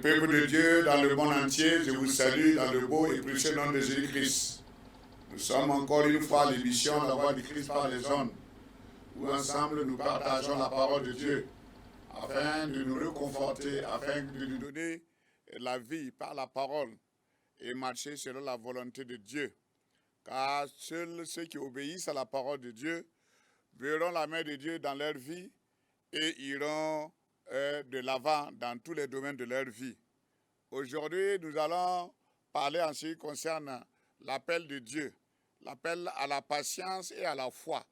Peuple de Dieu dans le monde entier, je vous salue dans le beau et précieux nom de Jésus-Christ. Nous sommes encore une fois à l'émission La Voix du Christ par les ondes, où ensemble nous partageons la parole de Dieu, afin de nous réconforter, afin de nous donner la vie par la parole et marcher selon la volonté de Dieu. Car seuls ceux qui obéissent à la parole de Dieu verront la main de Dieu dans leur vie et iront de l'avant dans tous les domaines de leur vie. Aujourd'hui, nous allons parler en ce qui concerne l'appel de Dieu, l'appel à la patience et à la foi.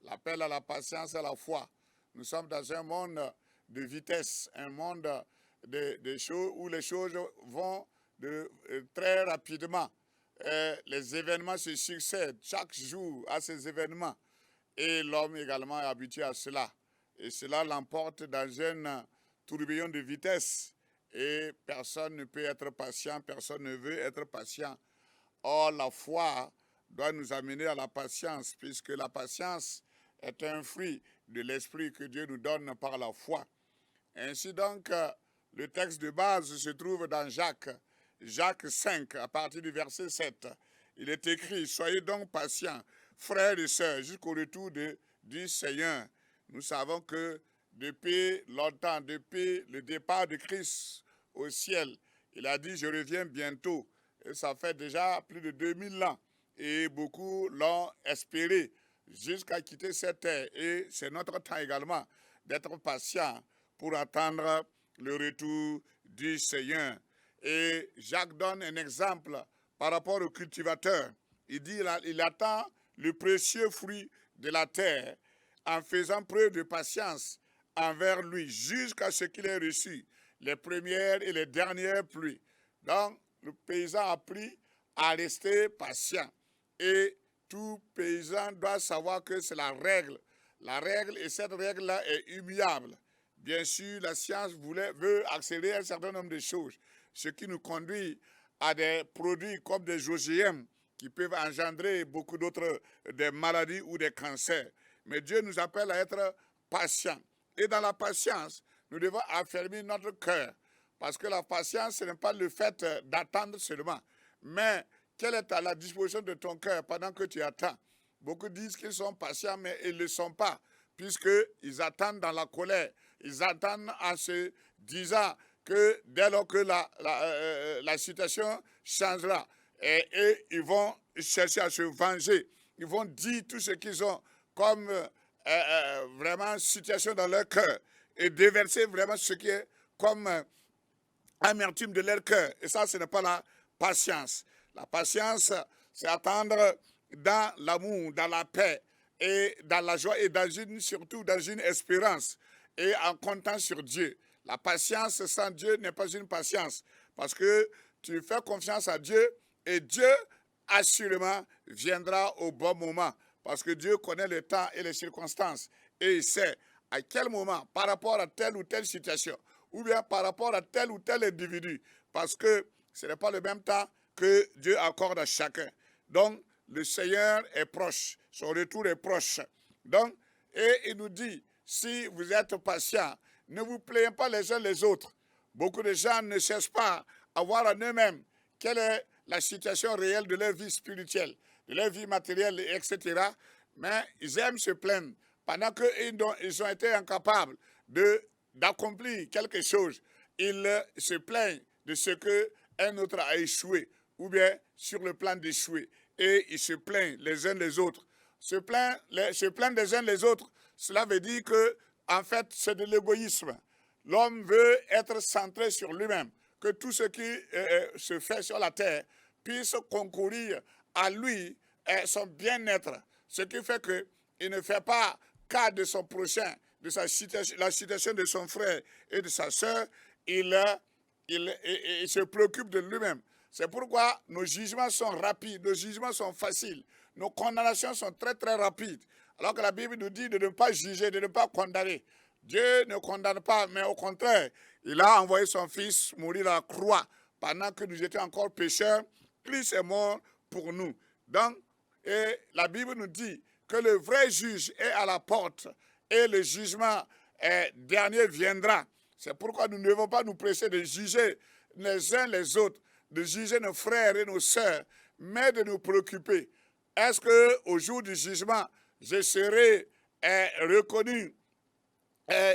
L'appel à la patience et à la foi. Nous sommes dans un monde de vitesse, un monde de choses où les choses vont très rapidement. Les événements se succèdent chaque jour à ces événements. Et l'homme également est habitué à cela. Et cela l'emporte dans un tourbillon de vitesse. Et personne ne peut être patient, personne ne veut être patient. Or, la foi doit nous amener à la patience, puisque la patience est un fruit de l'esprit que Dieu nous donne par la foi. Ainsi donc, le texte de base se trouve dans Jacques 5, à partir du verset 7. Il est écrit, « Soyez donc patients, frères et sœurs, jusqu'au retour du Seigneur. » Nous savons que depuis longtemps, depuis le départ de Christ au ciel, il a dit « Je reviens bientôt ». Et ça fait déjà plus de 2000 ans. Et beaucoup l'ont espéré jusqu'à quitter cette terre. Et c'est notre temps également d'être patient pour attendre le retour du Seigneur. Et Jacques donne un exemple par rapport au cultivateur. Il dit il attend le précieux fruit de la terre en faisant preuve de patience envers lui jusqu'à ce qu'il ait reçu les premières et les dernières pluies. Donc, le paysan a appris à rester patient. Et tout paysan doit savoir que c'est la règle. La règle, et cette règle-là est immuable. Bien sûr, la science veut accélérer un certain nombre de choses, ce qui nous conduit à des produits comme des OGM qui peuvent engendrer beaucoup d'autres des maladies ou des cancers. Mais Dieu nous appelle à être patients. Et dans la patience, nous devons affermir notre cœur. Parce que la patience, ce n'est pas le fait d'attendre seulement. Mais quelle est la disposition de ton cœur pendant que tu attends? Beaucoup disent qu'ils sont patients, mais ils ne le sont pas. Puisqu'ils attendent dans la colère. Ils attendent en se disant que dès lors que la situation changera, et ils vont chercher à se venger. Ils vont dire tout ce qu'ils ont comme vraiment situation dans leur cœur et déverser vraiment ce qui est comme amertume de leur cœur. Et ça, ce n'est pas la patience. La patience, c'est attendre dans l'amour, dans la paix et dans la joie et surtout dans une espérance et en comptant sur Dieu. La patience sans Dieu n'est pas une patience parce que tu fais confiance à Dieu et Dieu assurément viendra au bon moment parce que Dieu connaît le temps et les circonstances et il sait à quel moment par rapport à telle ou telle situation ou bien par rapport à tel ou tel individu parce que ce n'est pas le même temps que Dieu accorde à chacun. Donc, le Seigneur est proche, son retour est proche. Donc, et il nous dit, si vous êtes patient, ne vous plaignez pas les uns les autres. Beaucoup de gens ne cherchent pas à voir en eux-mêmes quelle est la situation réelle de leur vie spirituelle, de leur vie matérielle, etc. Mais ils aiment se plaindre pendant qu'ils ont été incapables d'accomplir quelque chose. Ils se plaignent de ce qu'un autre a échoué ou bien sur le plan d'échouer. Et ils se plaignent les uns les autres. Se plaindre les uns les autres, cela veut dire que, en fait, c'est de l'égoïsme. L'homme veut être centré sur lui-même, que tout ce qui se fait sur la terre puisse concourir à lui et son bien-être. Ce qui fait qu'il ne fait pas cas de son prochain, de la situation de son frère et de sa sœur, il se préoccupe de lui-même. C'est pourquoi nos jugements sont rapides, nos jugements sont faciles, nos condamnations sont très très rapides. Alors que la Bible nous dit de ne pas juger, de ne pas condamner. Dieu ne condamne pas, mais au contraire, il a envoyé son Fils mourir à la croix. Pendant que nous étions encore pécheurs, Christ est mort pour nous. Donc, et la Bible nous dit que le vrai juge est à la porte et le jugement dernier viendra. C'est pourquoi nous ne devons pas nous presser de juger les uns les autres, de juger nos frères et nos sœurs, mais de nous préoccuper. Est-ce qu'au jour du jugement, je serai reconnu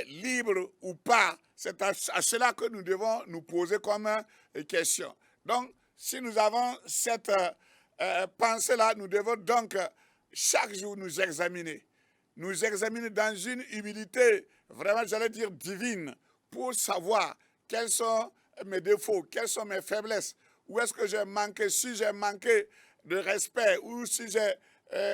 libre ou pas? C'est à cela que nous devons nous poser comme question. Donc, si nous avons cette pensée-là, nous devons donc chaque jour nous examiner dans une humilité, vraiment, j'allais dire divine, pour savoir quels sont mes défauts, quelles sont mes faiblesses, où est-ce que j'ai manqué, si j'ai manqué de respect, ou si j'ai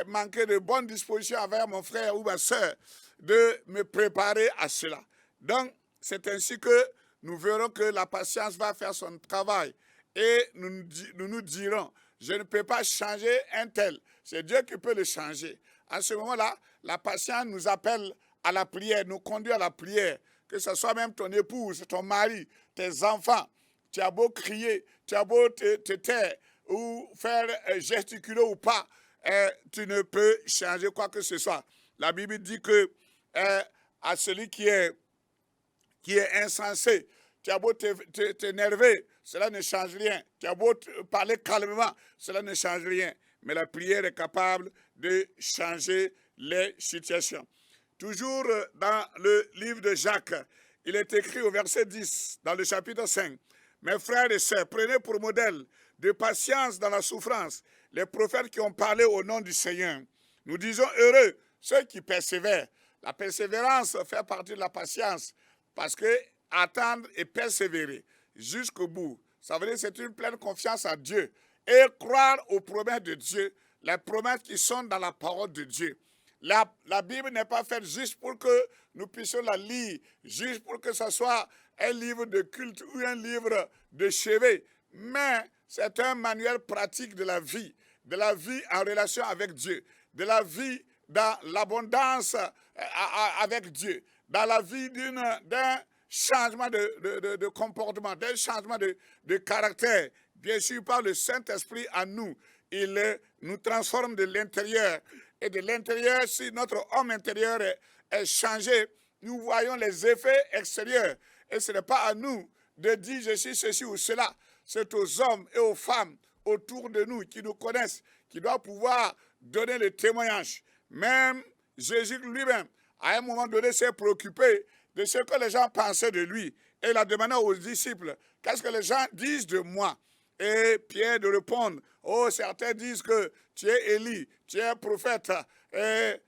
manqué de bonne disposition envers mon frère ou ma soeur, de me préparer à cela. Donc, c'est ainsi que nous verrons que la patience va faire son travail. Et nous dirons, je ne peux pas changer un tel. C'est Dieu qui peut le changer. À ce moment-là, la patience nous appelle à la prière, nous conduit à la prière. Que ce soit même ton épouse, ton mari, tes enfants. Tu as beau crier, tu as beau te taire ou faire gesticuler ou pas, tu ne peux changer quoi que ce soit. La Bible dit que à celui qui est insensé, tu as beau t'énerver, cela ne change rien. Tu as beau parler calmement, cela ne change rien. Mais la prière est capable de changer les situations. Toujours dans le livre de Jacques, il est écrit au verset 10, dans le chapitre 5, « Mes frères et sœurs, prenez pour modèle de patience dans la souffrance les prophètes qui ont parlé au nom du Seigneur. Nous disons heureux ceux qui persévèrent. » La persévérance fait partie de la patience, parce que attendre et persévérer jusqu'au bout, ça veut dire que c'est une pleine confiance en Dieu et croire aux promesses de Dieu, les promesses qui sont dans la parole de Dieu. La Bible n'est pas faite juste pour que nous puissions la lire, juste pour que ce soit un livre de culte ou un livre de chevet, mais c'est un manuel pratique de la vie en relation avec Dieu, de la vie dans l'abondance avec Dieu, dans la vie d'un changement de comportement, d'un changement de caractère. Bien sûr, par le Saint-Esprit en nous, il nous transforme de l'intérieur. Et de l'intérieur, si notre homme intérieur est changé, nous voyons les effets extérieurs. Et ce n'est pas à nous de dire je suis ceci ou cela. C'est aux hommes et aux femmes autour de nous qui nous connaissent, qui doivent pouvoir donner le témoignage. Même Jésus lui-même, à un moment donné, s'est préoccupé de ce que les gens pensaient de lui. Et il a demandé aux disciples, qu'est-ce que les gens disent de moi? Et Pierre de répondre, oh, certains disent que tu es Élie, tu es un prophète. Et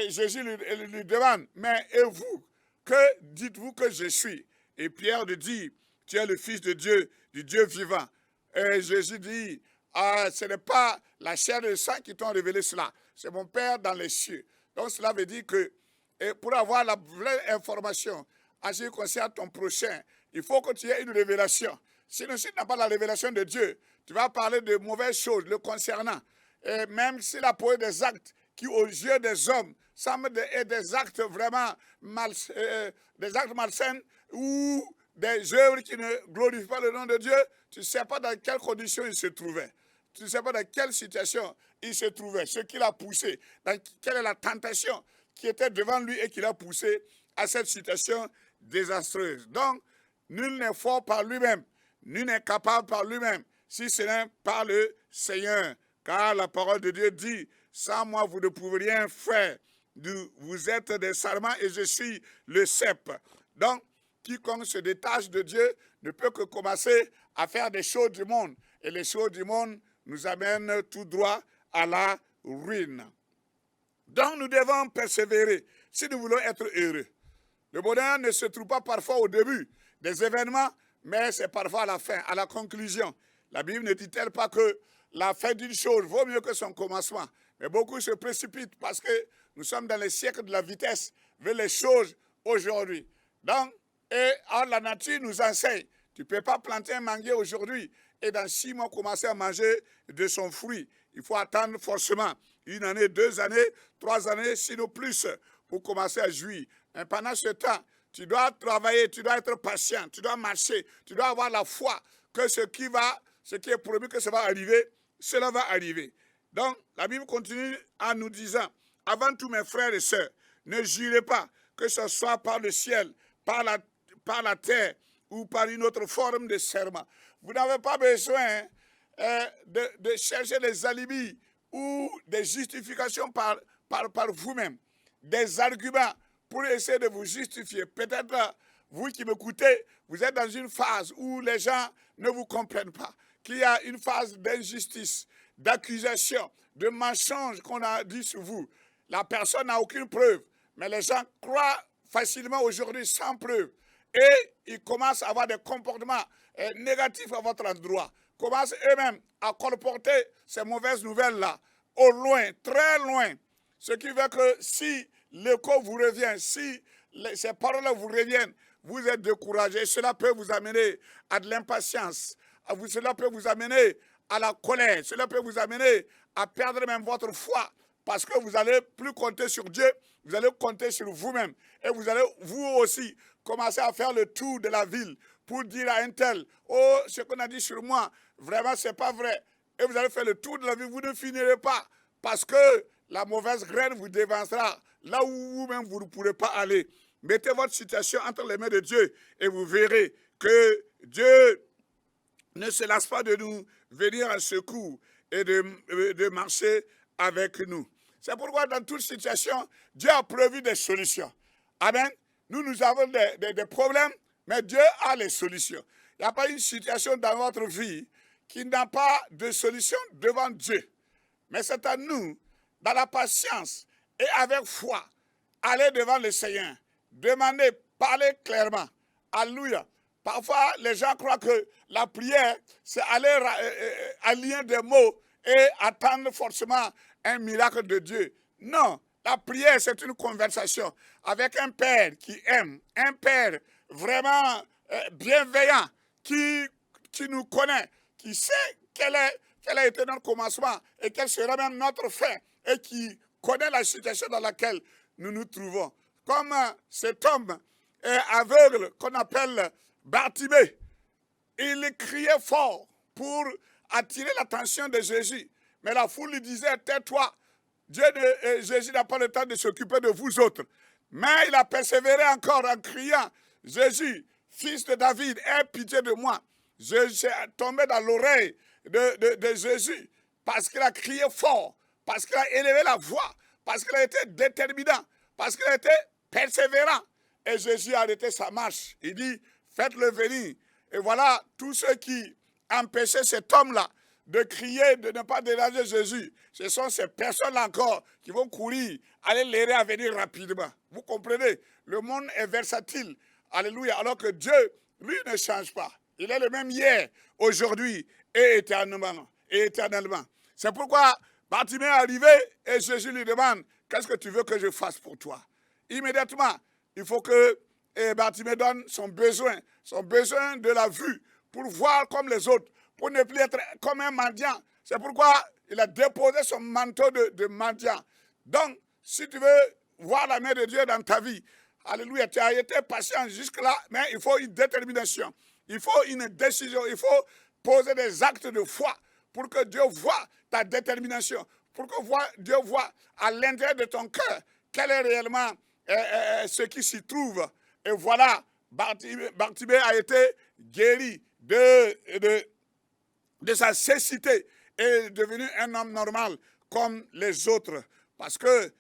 Jésus lui demande, mais et vous, que dites-vous que je suis? Et Pierre lui dit, tu es le Fils de Dieu, du Dieu vivant. Et Jésus dit, ce n'est pas la chair et le sang qui t'ont révélé cela, c'est mon Père dans les cieux. Donc cela veut dire que pour avoir la vraie information en ce qui concerne ton prochain, il faut que tu aies une révélation. Sinon, si tu n'as pas la révélation de Dieu, tu vas parler de mauvaises choses le concernant. Et même s'il a posé des actes qui, aux yeux des hommes, semblent être des actes vraiment des actes malsains ou des œuvres qui ne glorifient pas le nom de Dieu, tu ne sais pas dans quelles conditions il se trouvait. Tu ne sais pas dans quelle situation il se trouvait, ce qui l'a poussé, quelle est la tentation qui était devant lui et qui l'a poussé à cette situation désastreuse. Donc, nul n'est fort par lui-même, nul n'est capable par lui-même, si ce n'est par le Seigneur. Car la parole de Dieu dit, sans moi vous ne pouvez rien faire. Vous êtes des sarments et je suis le cep. Donc, quiconque se détache de Dieu ne peut que commencer à faire des choses du monde. Et les choses du monde nous amènent tout droit à la ruine. Donc, nous devons persévérer si nous voulons être heureux. Le bonheur ne se trouve pas parfois au début des événements, mais c'est parfois à la fin, à la conclusion. La Bible ne dit-elle pas que la fin d'une chose vaut mieux que son commencement? Mais beaucoup se précipitent parce que nous sommes dans les siècles de la vitesse vers les choses aujourd'hui. Donc, la nature nous enseigne, tu ne peux pas planter un manguier aujourd'hui et dans 6 mois commencer à manger de son fruit. Il faut attendre forcément 1 année, 2 années, 3 années, sinon plus, pour commencer à jouir. Mais pendant ce temps, tu dois travailler, tu dois être patient, tu dois marcher, tu dois avoir la foi que ce qui est promis que ça va arriver, cela va arriver. Donc, la Bible continue en nous disant, avant tout mes frères et sœurs, ne jurez pas que ce soit par le ciel, par par la terre ou par une autre forme de serment. Vous n'avez pas besoin de chercher des alibis ou des justifications par vous-même, des arguments pour essayer de vous justifier. Peut-être, vous qui m'écoutez, vous êtes dans une phase où les gens ne vous comprennent pas, qu'il y a une phase d'injustice, d'accusation, de mensonge qu'on a dit sur vous. La personne n'a aucune preuve, mais les gens croient facilement aujourd'hui sans preuve. Et ils commencent à avoir des comportements négatifs à votre endroit, commencent eux-mêmes à colporter ces mauvaises nouvelles-là, au loin, très loin. Ce qui veut que si l'écho vous revient, si ces paroles vous reviennent, vous êtes découragé. Cela peut vous amener à de l'impatience. Cela peut vous amener à la colère. Cela peut vous amener à perdre même votre foi. Parce que vous n'allez plus compter sur Dieu, vous allez compter sur vous-même. Et vous allez, vous aussi, commencer à faire le tour de la ville pour dire à un tel, oh, ce qu'on a dit sur moi, vraiment, ce n'est pas vrai. Et vous allez faire le tour de la ville, vous ne finirez pas. Parce que la mauvaise graine vous dévancera là où vous-même vous ne pourrez pas aller. Mettez votre situation entre les mains de Dieu et vous verrez que Dieu ne se lasse pas de nous venir en secours et de marcher avec nous. C'est pourquoi dans toute situation, Dieu a prévu des solutions. Amen. Nous avons des problèmes, mais Dieu a les solutions. Il n'y a pas une situation dans votre vie qui n'a pas de solution devant Dieu. Mais c'est à nous, dans la patience et avec foi, aller devant le Seigneur, demander, parler clairement. Alléluia. Parfois, les gens croient que la prière, c'est aller allier des mots et attendre forcément un miracle de Dieu. Non, la prière, c'est une conversation avec un Père qui aime, un Père vraiment bienveillant, qui nous connaît, qui sait quel a été notre commencement et quel sera même notre fin, et qui connaît la situation dans laquelle nous nous trouvons. Comme cet homme aveugle qu'on appelle Bartimée, il criait fort pour attirer l'attention de Jésus. Mais la foule lui disait, tais-toi, Jésus n'a pas le temps de s'occuper de vous autres. Mais il a persévéré encore en criant, Jésus, fils de David, aie pitié de moi. Jésus est tombé dans l'oreille de Jésus parce qu'il a crié fort, parce qu'il a élevé la voix, parce qu'il a été déterminant, parce qu'il a été persévérant. Et Jésus a arrêté sa marche. Il dit, faites-le venir. Et voilà, tous ceux qui empêchaient cet homme-là de crier, de ne pas déranger Jésus, ce sont ces personnes-là encore qui vont courir, aller l'aider à venir rapidement. Vous comprenez? Le monde est versatile. Alléluia. Alors que Dieu, lui, ne change pas. Il est le même hier, aujourd'hui et éternellement. C'est pourquoi Bartimée est arrivé et Jésus lui demande, qu'est-ce que tu veux que je fasse pour toi? Immédiatement, il faut que Bartimée donne son besoin de la vue, pour voir comme les autres, pour ne plus être comme un mendiant. C'est pourquoi il a déposé son manteau de mendiant. Donc, si tu veux voir la main de Dieu dans ta vie, alléluia, tu as été patient jusque-là, mais il faut une détermination, il faut une décision, il faut poser des actes de foi pour que Dieu voie ta détermination, pour que Dieu voie à l'intérieur de ton cœur quel est réellement ce qui s'y trouve. Et voilà, Bartimée a été guéri de sa cécité et est devenu un homme normal comme les autres. Parce que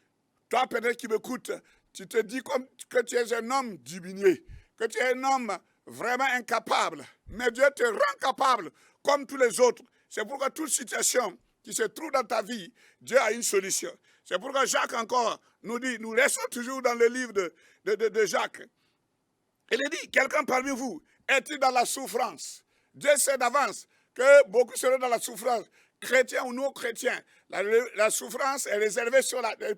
toi, peut-être qui m'écoutes, tu te dis que tu es un homme diminué, que tu es un homme vraiment incapable. Mais Dieu te rend capable comme tous les autres. C'est pourquoi toute situation qui se trouve dans ta vie, Dieu a une solution. C'est pourquoi Jacques encore nous dit, nous restons toujours dans le livre de Jacques. Il dit, quelqu'un parmi vous est-il dans la souffrance? Dieu sait d'avance que beaucoup seront dans la souffrance, chrétiens ou non chrétiens. La souffrance est réservée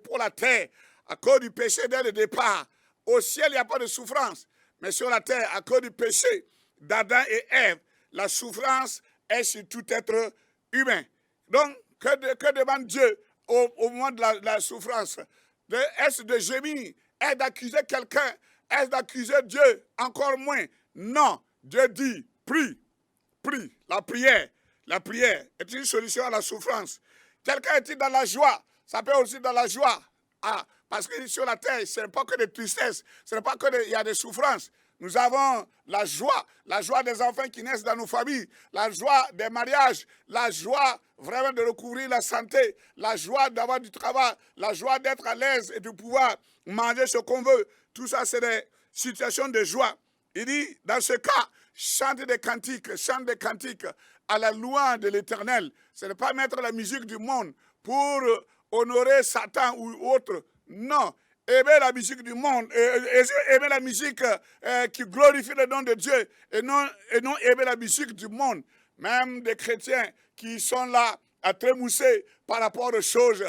pour la terre à cause du péché dès le départ. Au ciel, il n'y a pas de souffrance, mais sur la terre, à cause du péché d'Adam et Ève, la souffrance est sur tout être humain. Donc, que demande Dieu au moment de la souffrance? Est-ce de gémir? Est-ce d'accuser quelqu'un? Est-ce d'accuser Dieu? Encore moins. Non. Dieu dit, prie. La prière est une solution à la souffrance. Quelqu'un est-il dans la joie? Ça peut aussi dans la joie. Parce que sur la terre, ce n'est pas que des tristesses, ce n'est pas que il y a des souffrances, nous avons la joie des enfants qui naissent dans nos familles, la joie des mariages, la joie vraiment de recouvrir la santé, la joie d'avoir du travail, la joie d'être à l'aise et de pouvoir manger ce qu'on veut. Tout ça, c'est des situations de joie. Il dit, dans ce cas, chante des cantiques à la louange de l'Éternel. Ce n'est pas mettre la musique du monde pour honorer Satan ou autre. Non. Aimer la musique du monde, aimer la musique qui glorifie le nom de Dieu et non aimer la musique du monde. Même des chrétiens qui sont là à trémousser par rapport aux choses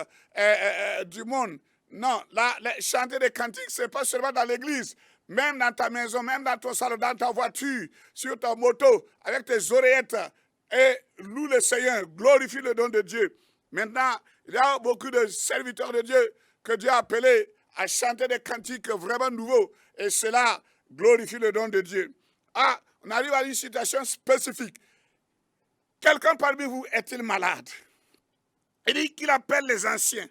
du monde. Non, là, chanter des cantiques, ce n'est pas seulement dans l'église. Même dans ta maison, même dans ton salon, dans ta voiture, sur ta moto, avec tes oreillettes, et loue le Seigneur, glorifie le nom de Dieu. Maintenant, il y a beaucoup de serviteurs de Dieu que Dieu a appelés à chanter des cantiques vraiment nouveaux. Et cela glorifie le nom de Dieu. Ah, on arrive à une situation spécifique. Quelqu'un parmi vous est-il malade? Il dit qu'il appelle les anciens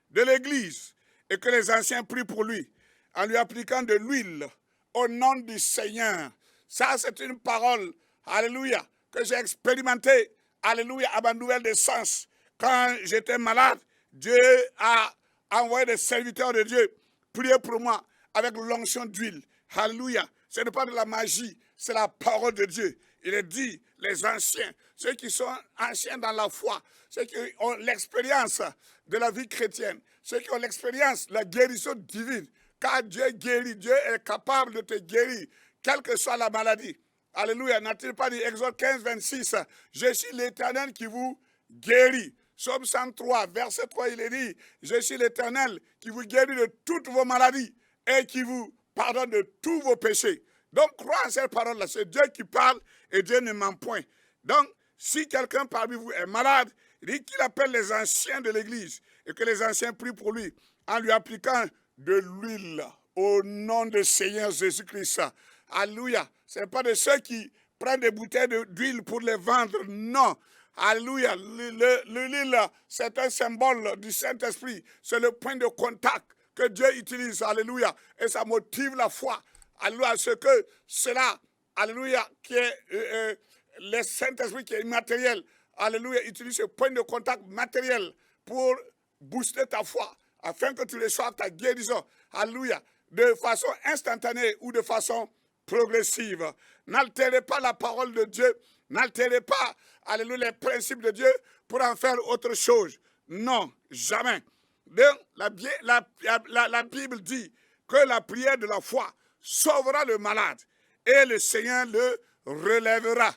de l'église et que les anciens prient pour lui en lui appliquant de l'huile au nom du Seigneur. Ça, c'est une parole, alléluia, que j'ai expérimentée, alléluia, à ma nouvelle naissance. Quand j'étais malade, Dieu a envoyé des serviteurs de Dieu prier pour moi avec l'onction d'huile. Alléluia. Ce n'est pas de la magie, c'est la parole de Dieu. Il est dit, les anciens, ceux qui sont anciens dans la foi, ceux qui ont l'expérience de la vie chrétienne, ceux qui ont l'expérience de la guérison divine, car Dieu guérit, Dieu est capable de te guérir, quelle que soit la maladie. Alléluia. N'a-t-il pas dit, Exode 15, 26, je suis l'Éternel qui vous guérit. Psaume 103, verset 3, il est dit, je suis l'Éternel qui vous guérit de toutes vos maladies et qui vous pardonne de tous vos péchés. Donc, crois en cette parole-là. C'est Dieu qui parle et Dieu ne ment point. Donc, si quelqu'un parmi vous est malade, il dit qu'il appelle les anciens de l'Église et que les anciens prient pour lui en lui appliquant de l'huile au nom du Seigneur Jésus-Christ. Alléluia. Ce n'est pas de ceux qui prennent des bouteilles d'huile pour les vendre. Non. Alléluia. L'huile, c'est un symbole du Saint-Esprit. C'est le point de contact que Dieu utilise. Alléluia. Et ça motive la foi. Alléluia. Ce que cela, alléluia, qui est le Saint-Esprit qui est immatériel. Alléluia. Utilise ce point de contact matériel pour booster ta foi, afin que tu reçoives ta guérison. Alléluia. De façon instantanée ou de façon progressive. N'altérez pas la parole de Dieu. N'altérez pas, alléluia, les principes de Dieu pour en faire autre chose. Non, jamais. Donc, la Bible dit que la prière de la foi sauvera le malade et le Seigneur le relèvera.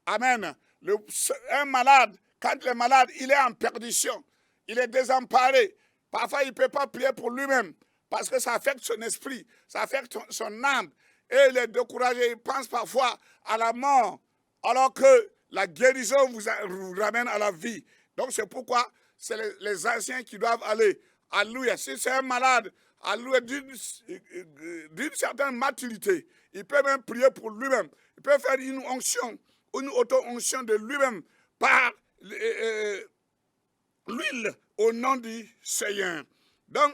Amen. Un malade, quand le malade, il est en perdition, il est désemparé. Parfois, il ne peut pas prier pour lui-même parce que ça affecte son esprit, ça affecte son âme. Et il est découragé, il pense parfois à la mort, alors que la guérison vous ramène à la vie. Donc c'est pourquoi c'est les anciens qui doivent aller. Alléluia. Si c'est un malade, alléluia, d'une certaine maturité, il peut même prier pour lui-même. Il peut faire une onction, une auto-onction de lui-même par l'huile au nom du Seigneur. Donc,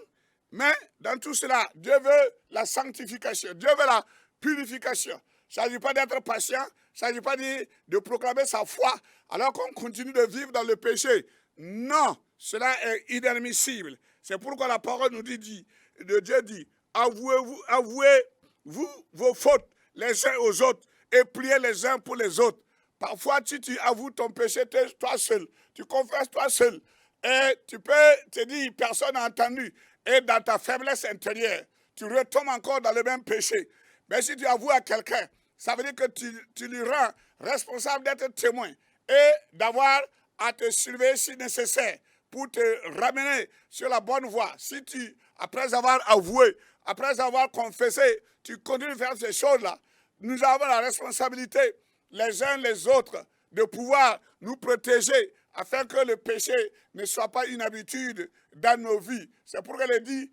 mais dans tout cela, Dieu veut la sanctification, Dieu veut la purification. Il ne s'agit pas d'être patient, il ne s'agit pas de proclamer sa foi alors qu'on continue de vivre dans le péché. Non, cela est inadmissible. C'est pourquoi la parole nous dit, Dieu dit, avouez-vous vos fautes les uns aux autres et priez les uns pour les autres. Parfois, tu avoues ton péché toi seul, tu confesses toi seul et tu peux te dire, personne n'a entendu. Et dans ta faiblesse intérieure, tu retombes encore dans le même péché. Mais si tu avoues à quelqu'un, ça veut dire que tu lui rends responsable d'être témoin et d'avoir à te surveiller si nécessaire pour te ramener sur la bonne voie. Si tu, après avoir avoué, après avoir confessé, tu continues de faire ces choses-là, nous avons la responsabilité, les uns les autres, de pouvoir nous protéger afin que le péché ne soit pas une habitude dans nos vies. C'est pourquoi il dit,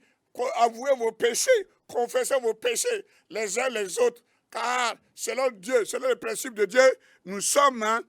avouez vos péchés, confessez vos péchés les uns les autres, car selon Dieu, selon le principe de Dieu, nous sommes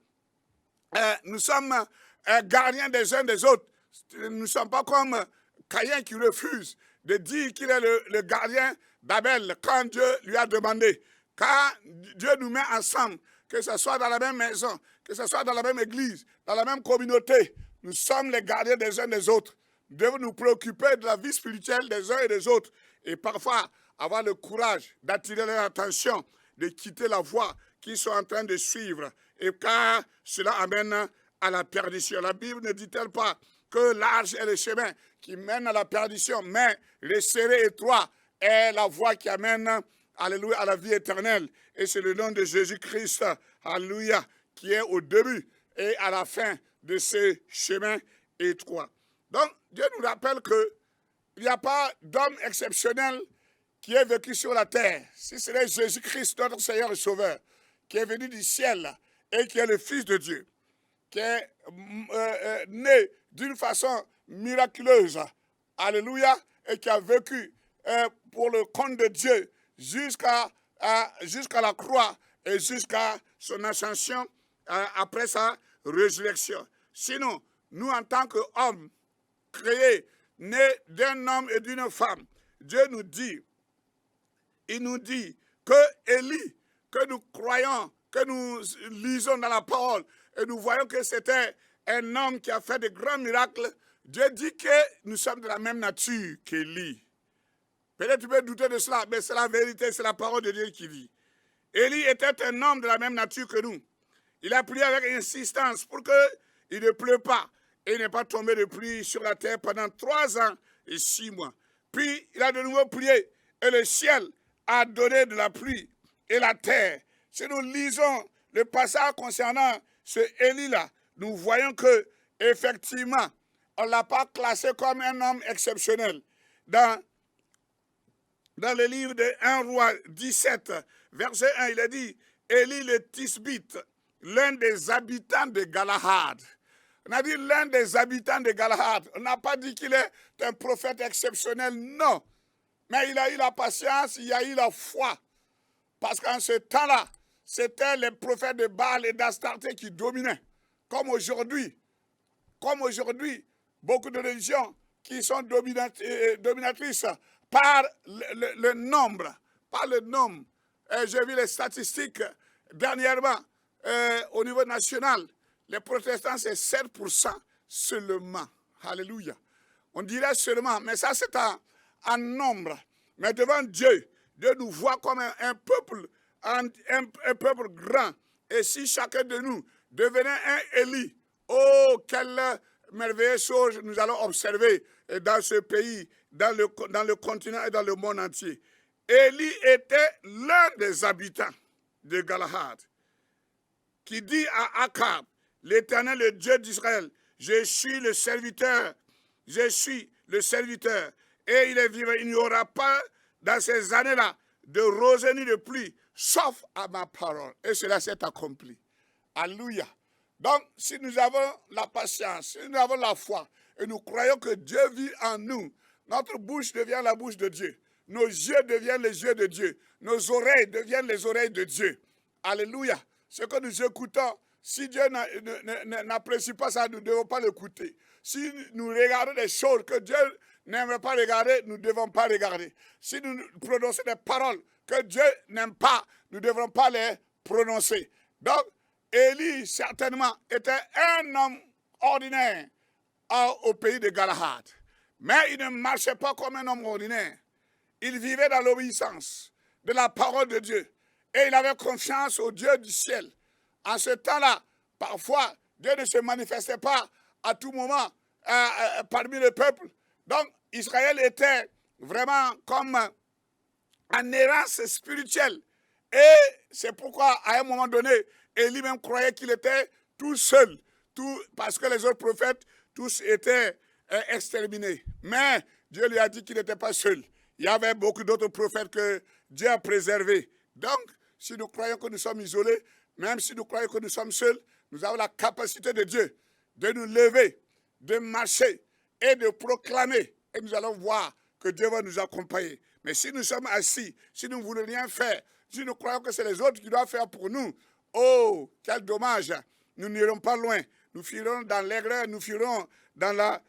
gardiens des uns des autres. Nous ne sommes pas comme Caïn qui refuse de dire qu'il est le gardien d'Abel quand Dieu lui a demandé. Car Dieu nous met ensemble, que ce soit dans la même maison, que ce soit dans la même église, dans la même communauté. Nous sommes les gardiens des uns des autres. Nous devons nous préoccuper de la vie spirituelle des uns et des autres. Et parfois, avoir le courage d'attirer leur attention, de quitter la voie qu'ils sont en train de suivre. Et car cela amène à la perdition. La Bible ne dit-elle pas que large est le chemin qui mène à la perdition, mais le serré étroit est la voie qui amène, alléluia, à la vie éternelle. Et c'est le nom de Jésus-Christ, alléluia, qui est au début et à la fin de ce chemin étroit. Donc, Dieu nous rappelle qu'il n'y a pas d'homme exceptionnel qui est vécu sur la terre. Si ce n'est Jésus-Christ, notre Seigneur et Sauveur, qui est venu du ciel et qui est le Fils de Dieu, qui est né d'une façon miraculeuse, alléluia, et qui a vécu pour le compte de Dieu jusqu'à la croix et jusqu'à son ascension après sa résurrection. Sinon, nous en tant qu'hommes créés, nés d'un homme et d'une femme, Dieu nous dit, il nous dit que Élie, que nous croyons, que nous lisons dans la parole, et nous voyons que c'était un homme qui a fait de grands miracles, Dieu dit que nous sommes de la même nature qu'Élie. Peut-être tu peux douter de cela, mais c'est la vérité, c'est la parole de Dieu qui dit. Élie était un homme de la même nature que nous. Il a prié avec insistance pour qu'il ne pleut pas. Et il n'est pas tombé de pluie sur la terre pendant 3 ans et 6 mois. Puis il a de nouveau prié et le ciel a donné de la pluie et la terre. Si nous lisons le passage concernant ce Élie-là, nous voyons que effectivement, on ne l'a pas classé comme un homme exceptionnel. Dans le livre de 1 Roi 17, verset 1, il a dit, Élie le Tisbite, l'un des habitants de Galahad. On a dit l'un des habitants de Galahad. On n'a pas dit qu'il est un prophète exceptionnel, non. Mais il a eu la patience, il a eu la foi. Parce qu'en ce temps-là, c'était les prophètes de Baal et d'Astarté qui dominaient. Comme aujourd'hui, beaucoup de religions qui sont dominatrices par le nombre. Par le nombre. J'ai vu les statistiques dernièrement au niveau national. Les protestants, c'est 7% seulement. Alléluia. On dirait seulement, mais ça c'est en nombre. Mais devant Dieu, Dieu nous voit comme un peuple, un peuple grand. Et si chacun de nous devenait un Élie, oh, quelle merveilleuse chose nous allons observer dans ce pays, dans le continent et dans le monde entier. Élie était l'un des habitants de Galahad, qui dit à Akab, l'Éternel, le Dieu d'Israël, je suis le serviteur, et il est vivant, il n'y aura pas dans ces années-là de rosée ni de pluie, sauf à ma parole. Et cela s'est accompli. Alléluia. Donc, si nous avons la patience, si nous avons la foi, et nous croyons que Dieu vit en nous, notre bouche devient la bouche de Dieu. Nos yeux deviennent les yeux de Dieu. Nos oreilles deviennent les oreilles de Dieu. Alléluia. Ce que nous écoutons, si Dieu n'apprécie pas ça, nous ne devons pas l'écouter. Si nous regardons des choses que Dieu n'aimerait pas regarder, nous ne devons pas regarder. Si nous prononçons des paroles que Dieu n'aime pas, nous ne devrons pas les prononcer. Donc, Élie, certainement, était un homme ordinaire au pays de Galahad. Mais il ne marchait pas comme un homme ordinaire. Il vivait dans l'obéissance de la parole de Dieu. Et il avait confiance au Dieu du ciel. En ce temps-là, parfois, Dieu ne se manifestait pas à tout moment parmi le peuple. Donc, Israël était vraiment comme en errance spirituelle. Et c'est pourquoi, à un moment donné, Élie même croyait qu'il était tout seul. Parce que les autres prophètes, tous étaient exterminés. Mais Dieu lui a dit qu'il n'était pas seul. Il y avait beaucoup d'autres prophètes que Dieu a préservés. Donc, si nous croyons que nous sommes isolés, même si nous croyons que nous sommes seuls, nous avons la capacité de Dieu de nous lever, de marcher et de proclamer. Et nous allons voir que Dieu va nous accompagner. Mais si nous sommes assis, si nous ne voulons rien faire, si nous croyons que c'est les autres qui doivent faire pour nous, oh, quel dommage. Nous n'irons pas loin. Nous fuirons dans l'erreur, nous fuirons dans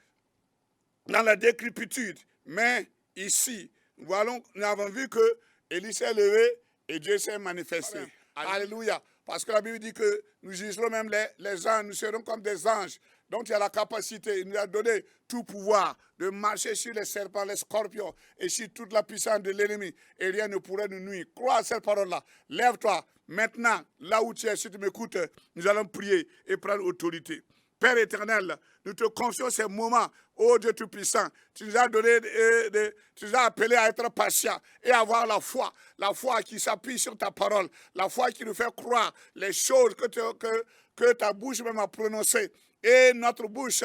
la décrépitude. Mais ici, nous avons vu que Élie s'est levé Et Dieu s'est manifesté. Alléluia. Parce que la Bible dit que nous jugerons même les anges, nous serons comme des anges. Donc il y a la capacité, il nous a donné tout pouvoir de marcher sur les serpents, les scorpions et sur toute la puissance de l'ennemi. Et rien ne pourrait nous nuire. Crois à cette parole-là. Lève-toi. Maintenant, là où tu es, si tu m'écoutes, nous allons prier et prendre autorité. Père éternel, nous te confions ces moments, ô Dieu Tout-Puissant. Tu nous as donné, tu nous as appelé à être patient et à avoir la foi qui s'appuie sur ta parole, la foi qui nous fait croire les choses que ta bouche même a prononcées. Et notre bouche,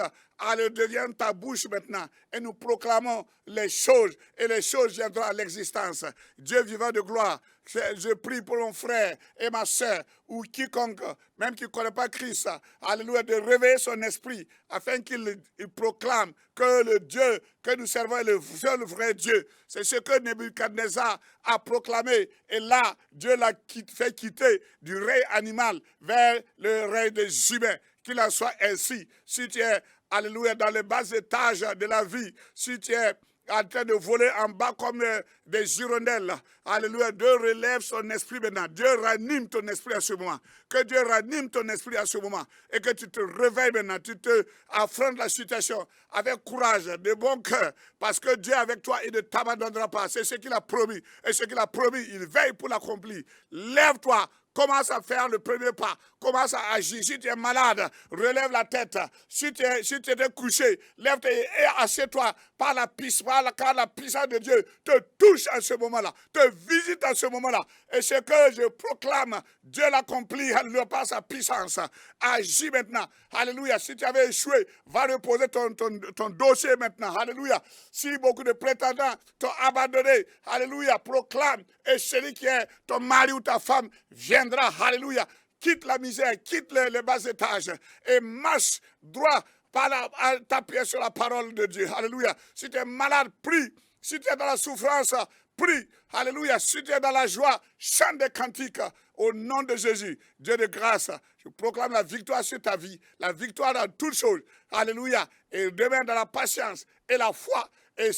elle devient ta bouche maintenant. Et nous proclamons les choses. Et les choses viendront à l'existence. Dieu vivant de gloire, je prie pour mon frère et ma soeur, ou quiconque, même qui ne connaît pas Christ, alléluia, de réveiller son esprit, afin qu'il proclame que le Dieu que nous servons est le seul vrai Dieu. C'est ce que Nebuchadnezzar a proclamé. Et là, Dieu l'a fait quitter du règne animal vers le règne des humains. Qu'il en soit ainsi. Si tu es, alléluia, dans les bas étages de la vie, si tu es en train de voler en bas comme des hirondelles, alléluia, Dieu relève son esprit maintenant. Dieu ranime ton esprit à ce moment. Que Dieu ranime ton esprit à ce moment. Et que tu te réveilles maintenant. Tu te affrontes la situation avec courage, de bon cœur. Parce que Dieu est avec toi, il ne t'abandonnera pas. C'est ce qu'il a promis. Et ce qu'il a promis, il veille pour l'accomplir. Lève-toi. Commence à faire le premier pas. Commence à agir. Si tu es malade, relève la tête. Si tu es couché, lève-toi et assieds-toi par la puissance de Dieu te touche à ce moment-là, te visite à ce moment-là. Et ce que je proclame, Dieu l'accomplit, alléluia, par sa puissance. Agis maintenant. Alléluia. Si tu avais échoué, va reposer ton dossier maintenant. Alléluia. Si beaucoup de prétendants t'ont abandonné, alléluia, proclame. Et celui qui est ton mari ou ta femme viendra. Alléluia. Quitte la misère, quitte les bas étages et marche droit à t'appuyer sur la parole de Dieu. Alléluia. Si tu es malade, prie. Si tu es dans la souffrance, prie. Alléluia. Si tu es dans la joie, chante des cantiques au nom de Jésus. Dieu de grâce, je proclame la victoire sur ta vie, la victoire dans toutes choses. Alléluia. Et demain dans la patience et la foi. Et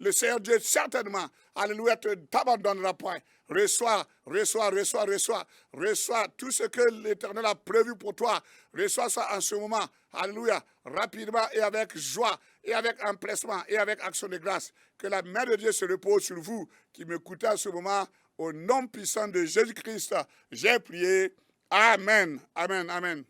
le Seigneur Dieu, certainement, alléluia, ne t'abandonnera point. Reçois tout ce que l'Éternel a prévu pour toi. Reçois ça en ce moment. Alléluia. Rapidement et avec joie et avec empressement et avec action de grâce. Que la main de Dieu se repose sur vous qui m'écoutez en ce moment. Au nom puissant de Jésus-Christ, j'ai prié. Amen. Amen. Amen.